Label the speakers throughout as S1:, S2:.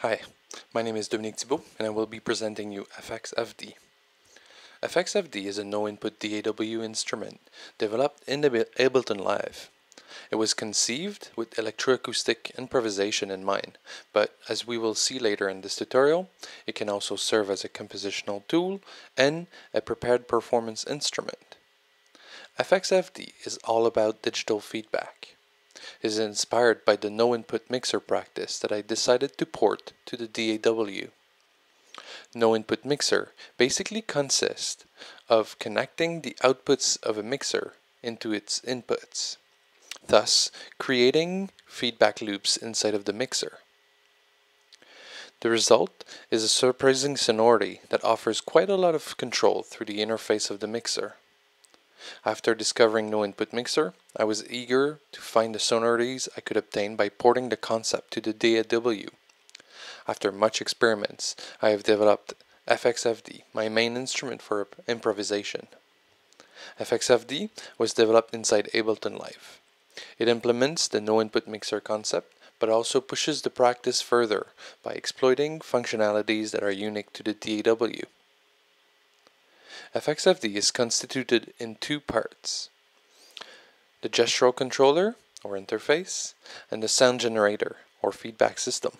S1: Hi, my name is Dominique Thibault and I will be presenting you fXfD. fXfD is a no-input DAW instrument developed in Ableton Live. It was conceived with electroacoustic improvisation in mind, but as we will see later in this tutorial, it can also serve as a compositional tool and a prepared performance instrument. fXfD is all about digital feedback. It is inspired by the no-input mixer practice that I decided to port to the DAW. No-input mixer basically consists of connecting the outputs of a mixer into its inputs, thus creating feedback loops inside of the mixer. The result is a surprising sonority that offers quite a lot of control through the interface of the mixer. After discovering no-input mixer, I was eager to find the sonorities I could obtain by porting the concept to the DAW. After much experiments, I have developed fXfD, my main instrument for improvisation. fXfD was developed inside Ableton Live. It implements the no-input mixer concept, but also pushes the practice further by exploiting functionalities that are unique to the DAW. fXfD is constituted in two parts: the gestural controller, or interface, and the sound generator, or feedback system.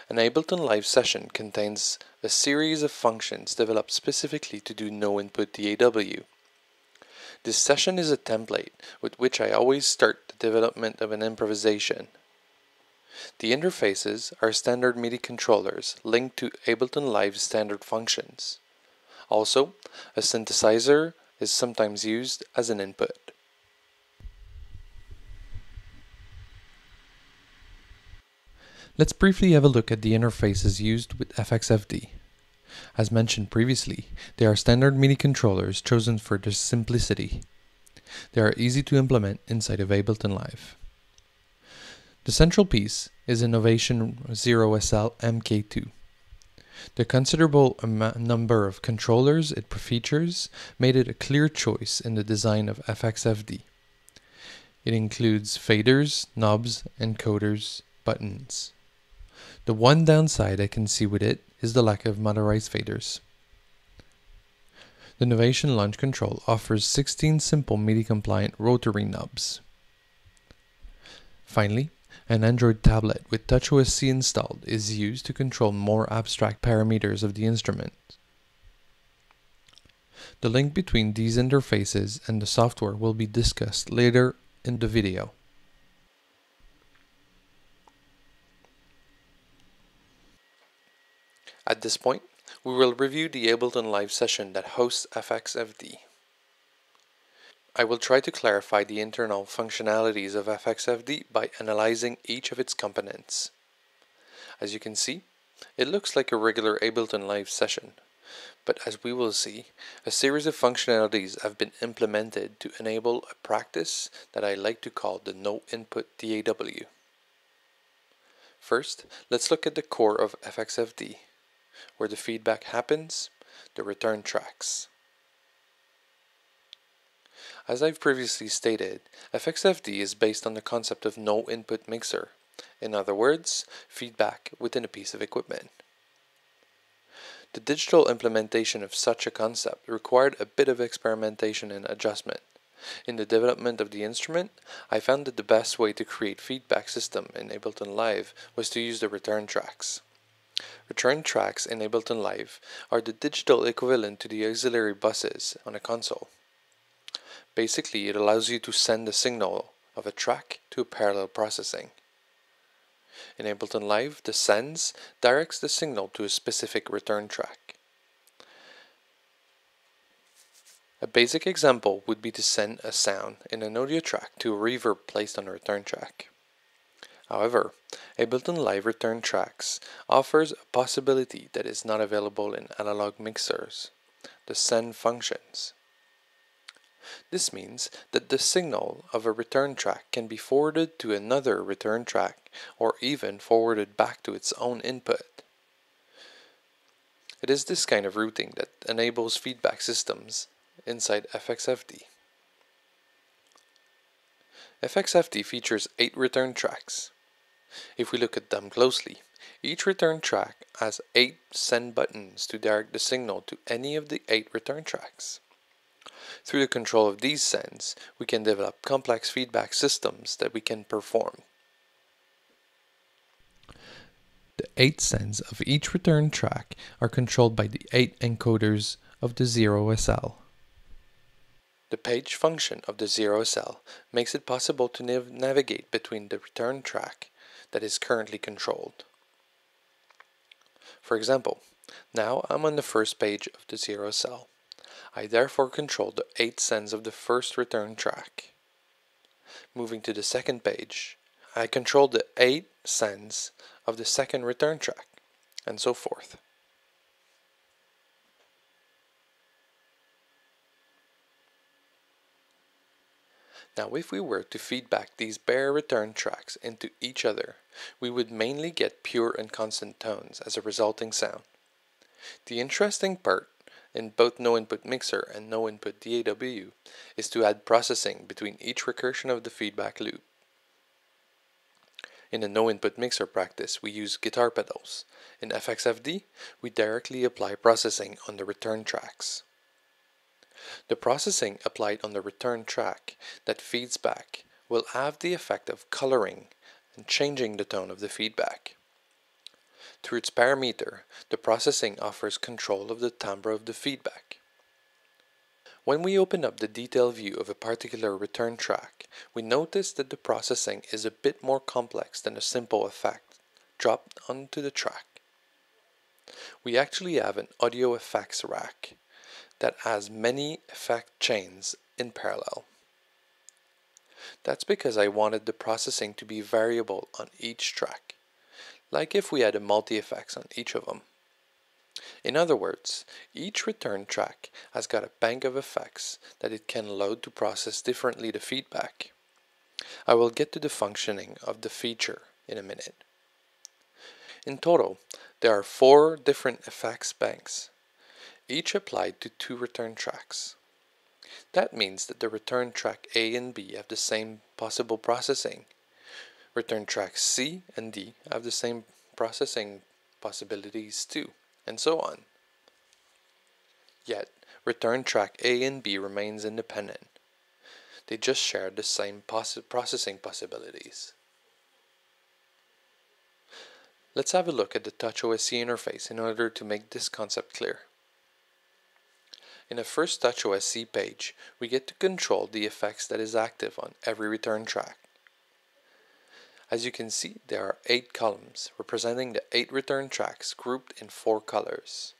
S1: An Ableton Live session contains a series of functions developed specifically to do no-input DAW. This session is a template with which I always start the development of an improvisation. The interfaces are standard MIDI controllers linked to Ableton Live's standard functions. Also, a synthesizer is sometimes used as an input. Let's briefly have a look at the interfaces used with fXfD. As mentioned previously, they are standard MIDI controllers chosen for their simplicity. They are easy to implement inside of Ableton Live. The central piece is a Novation Zero SL MK2. The considerable number of controllers it features made it a clear choice in the design of fXfD. It includes faders, knobs, encoders, buttons. The one downside I can see with it is the lack of motorized faders. The Novation Launch Control offers 16 simple MIDI-compliant rotary knobs. Finally, an Android tablet with TouchOSC installed is used to control more abstract parameters of the instrument. The link between these interfaces and the software will be discussed later in the video. At this point, we will review the Ableton Live session that hosts fXfD. I will try to clarify the internal functionalities of fXfD by analyzing each of its components. As you can see, it looks like a regular Ableton Live session, but as we will see, a series of functionalities have been implemented to enable a practice that I like to call the no-input DAW. First, let's look at the core of fXfD, where the feedback happens, the return tracks. As I've previously stated, fXfD is based on the concept of no-input mixer, in other words, feedback within a piece of equipment. The digital implementation of such a concept required a bit of experimentation and adjustment. In the development of the instrument, I found that the best way to create feedback system in Ableton Live was to use the return tracks. Return tracks in Ableton Live are the digital equivalent to the auxiliary buses on a console. Basically, it allows you to send the signal of a track to a parallel processing. In Ableton Live, the sends directs the signal to a specific return track. A basic example would be to send a sound in an audio track to a reverb placed on a return track. However, Ableton Live return tracks offers a possibility that is not available in analog mixers: the send functions. This means that the signal of a return track can be forwarded to another return track or even forwarded back to its own input. It is this kind of routing that enables feedback systems inside fXfD. fXfD features 8 return tracks. If we look at them closely, Each return track has 8 send buttons to direct the signal to any of the 8 return tracks. Through the control of these sends, we can develop complex feedback systems that we can perform. The 8 sends of each return track are controlled by the 8 encoders of the Zero SL. The page function of the Zero SL makes it possible to navigate between the return track that is currently controlled. For example, now I'm on the first page of the Zero SL. I therefore control the 8 sends of the first return track. Moving to the second page, I control the 8 sends of the second return track, and so forth. Now if we were to feedback these bare return tracks into each other, we would mainly get pure and constant tones as a resulting sound. The interesting part in both no-input mixer and no-input DAW is to add processing between each recursion of the feedback loop. In a no-input mixer practice, we use guitar pedals. In fXfD, we directly apply processing on the return tracks. The processing applied on the return track that feeds back will have the effect of coloring and changing the tone of the feedback. Through its parameter, the processing offers control of the timbre of the feedback. When we open up the detail view of a particular return track, we notice that the processing is a bit more complex than a simple effect dropped onto the track. We actually have an audio effects rack that has many effect chains in parallel. That's because I wanted the processing to be variable on each track, like if we had a multi-effects on each of them. In other words, each return track has got a bank of effects that it can load to process differently the feedback. I will get to the functioning of the feature in a minute. In total, there are 4 different effects banks, each applied to 2 return tracks. That means that the return track A and B have the same possible processing. Return tracks C and D have the same processing possibilities too, and so on. Yet, return track A and B remains independent. They just share the same processing possibilities. Let's have a look at the TouchOSC interface in order to make this concept clear. In the first TouchOSC page, we get to control the effects that is active on every return track. As you can see, there are 8 columns representing the 8 return tracks grouped in 4 colors.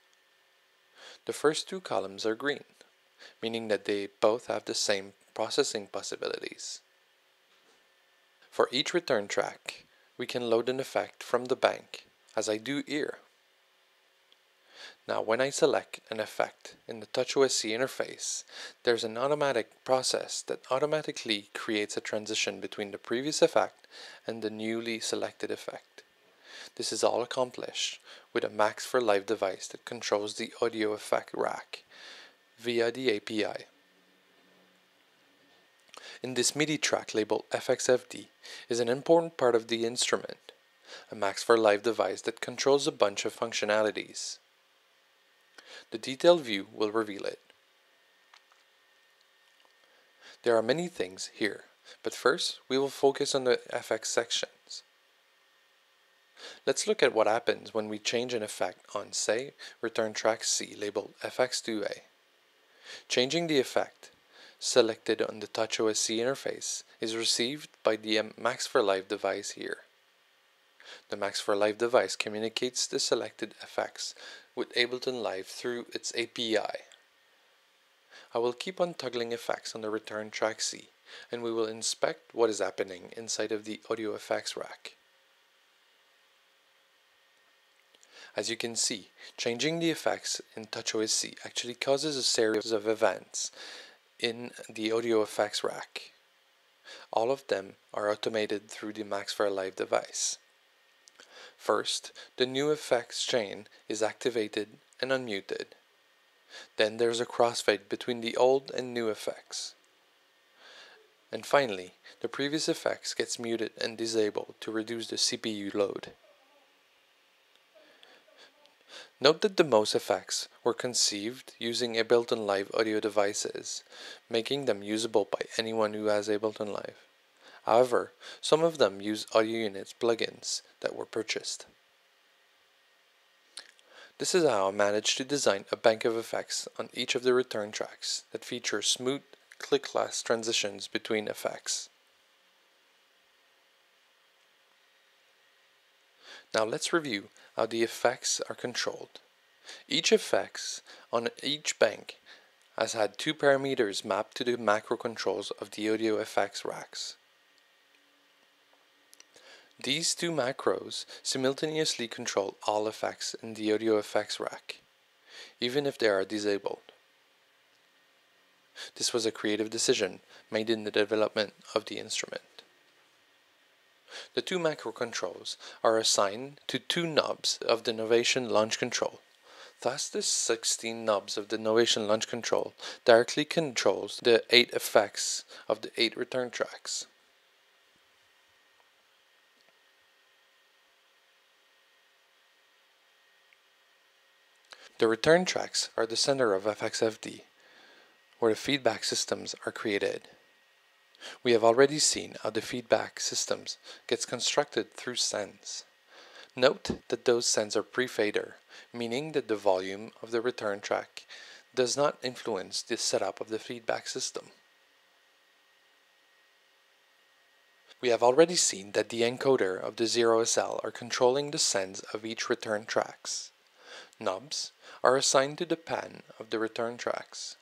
S1: The first 2 columns are green, meaning that they both have the same processing possibilities. For each return track, we can load an effect from the bank, as I do here. Now when I select an effect in the TouchOSC interface, there's an automatic process that automatically creates a transition between the previous effect and the newly selected effect. This is all accomplished with a Max for Live device that controls the audio effect rack via the API. In this MIDI track labeled fXfD is an important part of the instrument, a Max for Live device that controls a bunch of functionalities. The detailed view will reveal it. There are many things here, but first we will focus on the FX sections. Let's look at what happens when we change an effect on, say, return track C labeled FX2A. Changing the effect selected on the TouchOSC interface is received by the Max for Live device here. The Max for Live device communicates the selected effects with Ableton Live through its API. I will keep on toggling effects on the return track C, and we will inspect what is happening inside of the audio effects rack. As you can see, changing the effects in TouchOSC actually causes a series of events in the audio effects rack. All of them are automated through the Max for Live device. First, the new effects chain is activated and unmuted. Then there's a crossfade between the old and new effects. And finally, the previous effects gets muted and disabled to reduce the CPU load. Note that the most effects were conceived using Ableton Live audio devices, making them usable by anyone who has Ableton Live. However, some of them use audio units plugins that were purchased. This is how I managed to design a bank of effects on each of the return tracks that feature smooth, click-class transitions between effects. Now let's review how the effects are controlled. Each effects on each bank has had two parameters mapped to the macro controls of the audio effects racks. These two macros simultaneously control all effects in the audio effects rack, even if they are disabled. This was a creative decision made in the development of the instrument. The two macro controls are assigned to two knobs of the Novation launch control. Thus, the 16 knobs of the Novation launch control directly controls the 8 effects of the 8 return tracks. The return tracks are the center of fXfD, where the feedback systems are created. We have already seen how the feedback systems gets constructed through sends. Note that those sends are pre-fader, meaning that the volume of the return track does not influence the setup of the feedback system. We have already seen that the encoder of the Zero SL are controlling the sends of each return tracks. Knobs are assigned to the pan of the return tracks.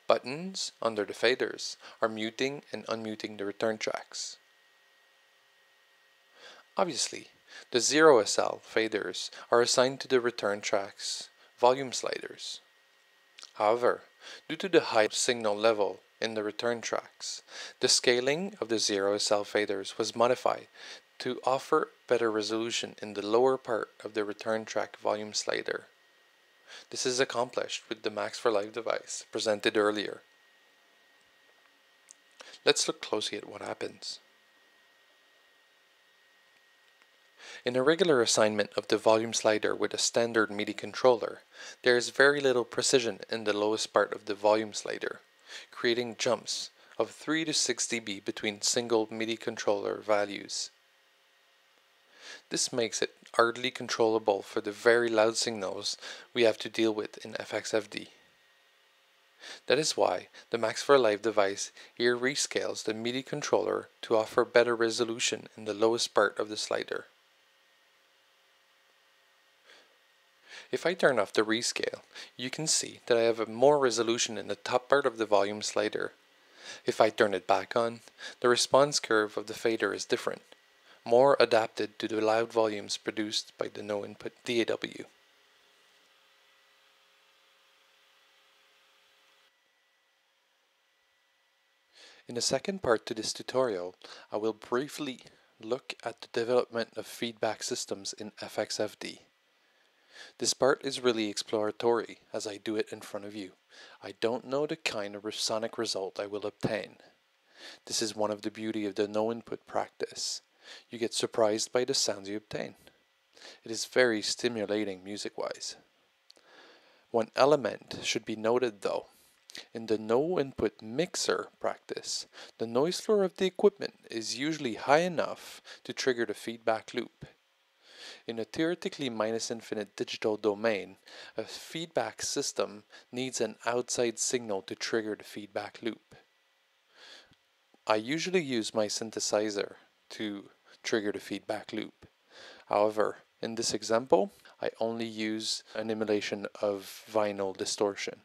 S1: Buttons under the faders are muting and unmuting the return tracks. Obviously, the Zero SL faders are assigned to the return tracks volume sliders. However, due to the high signal level in the return tracks, the scaling of the Zero SL faders was modified to offer better resolution in the lower part of the return track volume slider. This is accomplished with the Max for Live device presented earlier. Let's look closely at what happens. In a regular assignment of the volume slider with a standard MIDI controller, there is very little precision in the lowest part of the volume slider, creating jumps of 3 to 6 dB between single MIDI controller values. This makes it hardly controllable for the very loud signals we have to deal with in fXfD. That is why the Max for Live device here rescales the MIDI controller to offer better resolution in the lowest part of the slider. If I turn off the rescale, you can see that I have more resolution in the top part of the volume slider. If I turn it back on, the response curve of the fader is different, more adapted to the loud volumes produced by the no-input DAW. In the second part to this tutorial, I will briefly look at the development of feedback systems in fXfD. This part is really exploratory as I do it in front of you. I don't know the kind of sonic result I will obtain. This is one of the beauty of the no-input practice. You get surprised by the sounds you obtain. It is very stimulating music-wise. One element should be noted though. In the no-input mixer practice, the noise floor of the equipment is usually high enough to trigger the feedback loop. In a theoretically minus-infinite digital domain, a feedback system needs an outside signal to trigger the feedback loop. I usually use my synthesizer to trigger the feedback loop. However, in this example, I only use an emulation of vinyl distortion.